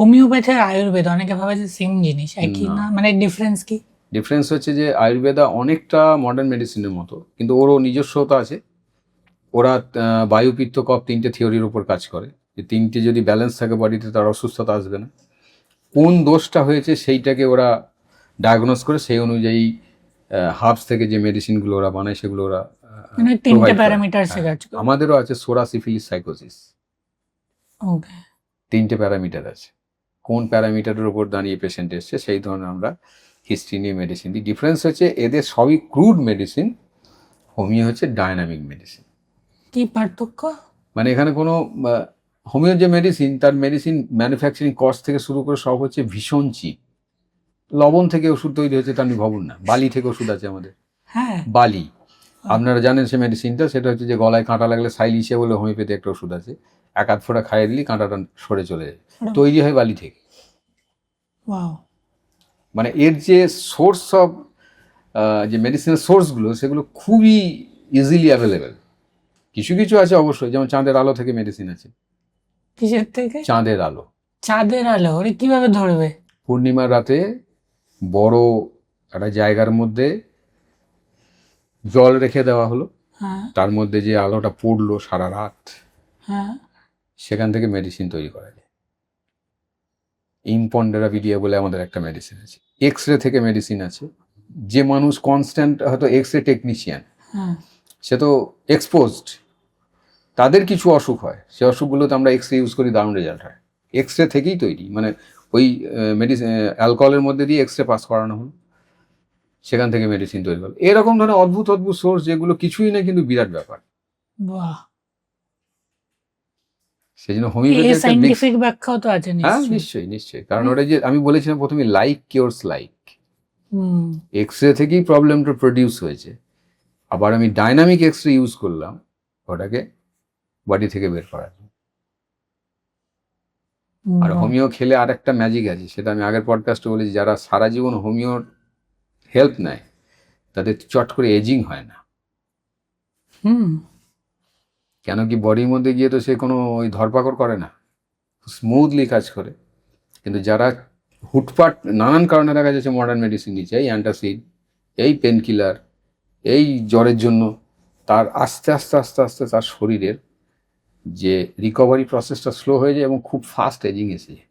Homeopathy আর আয়ুর্বেদ অনেকে ভাবে যে সেম জিনিস, একই না। না, মানে ডিফারেন্স কি? ডিফারেন্স হচ্ছে যে আয়ুর্বেদা অনেকটা মডার্ন মেডিসিনের মতো, কিন্তু ওরও নিজস্বতা আছে। ওরা বায়ু পিত্ত কফ তিনটে থিওরির উপর কাজ করে, যে তিনটে যদি ব্যালেন্স থাকে বডিতে তার অসুস্থতা আসবে না। কোন দোষটা হয়েছে সেইটাকে ওরা ডায়াগনোস করে সেই অনুযায়ী হার্বস থেকে যে মেডিসিনগুলো ওরা বানায় সেগুলো ওরা মানে তিনটে provide করে। প্যারামিটারসে কাজ করে। আমাদেরও আছে সোরা, সিফিলিস, সাইকোসিস, ওকে। তিনটে প্যারামিটার আছে। কোন প্যারামিটারের উপর দাঁড়িয়ে পেশেন্ট এসছে সেই ধরনের আমরা হিস্ট্রি নিয়ে মেডিসিন দিই। ডিফারেন্স হচ্ছে এদের সবই ক্রুড মেডিসিন, হোমিও হচ্ছে ডায়নামিক মেডিসিন। কি পার্থক্য? মানে এখানে কোনো হোমিও যে মেডিসিন, তার মেডিসিন ম্যানুফ্যাকচারিং কস্ট থেকে শুরু করে সব হচ্ছে ভীষণ চিপ। লবণ থেকে ওষুধ তৈরি হচ্ছে তা আমি ভাবুন না, বালি থেকে ওষুধ আছে আমাদের। হ্যাঁ, বালি, আপনারা জানেন সে মেডিসিনটা, সেটা হচ্ছে যে গলায় কাঁটা লাগলে সাইলিশিয়া বলে হোমিওপ্যাথি একটা ওষুধ আছে, এক আধ ফোঁটা খাইয়ে দিলি কাঁটাটা সরে চলে যায়, তৈরি হয় বালি থেকে। ওয়াও। মানে এর যে সোর্স অফ যে মেডিসিনের সোর্সগুলো সেগুলো খুবই ইজিলি অ্যাভেলেবেল। কিছু কিছু আছে অবশ্যই, যেমন চাঁদের আলো থেকে মেডিসিন আছে। কিসের থেকে? চাঁদের আলো। চাঁদের আলো ওরে কিভাবে ধরবে? পূর্ণিমার রাতে বড় একটা জায়গার মধ্যে জল রেখে দেওয়া হলো, হ্যাঁ তার মধ্যে যে আলোটা পড়লো সারা রাত, হ্যাঁ। সেখান থেকে মেডিসিন তৈরি করা যায়। ইম্পন্ডেরাবিলিয়া বলে আমাদের একটা মেডিসিন আছে। এক্স রে থেকে মেডিসিন আছে। যে মানুষ কনস্ট্যান্ট হয়তো এক্স রে টেকনিশিয়ান, হ্যাঁ। সে তো এক্সপোজড, তাদের কিছু অসুখ হয়, সে অসুখগুলোতে আমরা এক্স রে ইউজ করি, দারুণ রেজাল্ট হয়। এক্স রে থেকেই তৈরি, মানে ওই মেডিসিন অ্যালকোহলের মধ্যে দিয়ে এক্স রে পাস করানো হলো, সেখান থেকে মেডিসিন তৈরি হলো। এরকম ধরনের অদ্ভুত অদ্ভুত সোর্স, যেগুলো কিছুই না কিন্তু বিরাট ব্যাপার। বাহ। সেই জন্য এই হোমিওপ্যাথি একটা সাইন্টিফিক ব্যাখ্যাও তো আছে হ্যাঁ নিশ্চয়ই। নিশ্চয়ই নিশ্চয়ই, কারণ ওটা যে আমি বলেছিলাম প্রথমে, লাইক কিওরস লাইক। হুম। এক্স রে থেকেই প্রবলেমটা প্রডিউস হয়েছে, আবার আমি ডাইনামিক এক্স রে ইউজ করলাম ওটাকে বডি থেকে বের করার জন্য। আর হোমিও খেলে আর একটা ম্যাজিক আছে, সেটা আমি আগের পডকাস্টে বলেছি, যারা সারা জীবন হোমিওর হেল্প নেয় তাদের চট করে এজিং হয় না। হুম। কেন কি, বডির মধ্যে গিয়ে তো সে কোনো ওই ধরপাকড় করে না, স্মুথলি কাজ করে। কিন্তু যারা হুটপাট নানান কারণে দেখা যাচ্ছে মডার্ন মেডিসিন নিচ্ছে, এই অ্যান্টাসিড, এই পেন কিলার, এই জ্বরের জন্য, তার আস্তে আস্তে আস্তে আস্তে তার শরীরের যে রিকভারি প্রসেসটা স্লো হয়ে যায় এবং খুব ফাস্ট এজিং এসে যায়।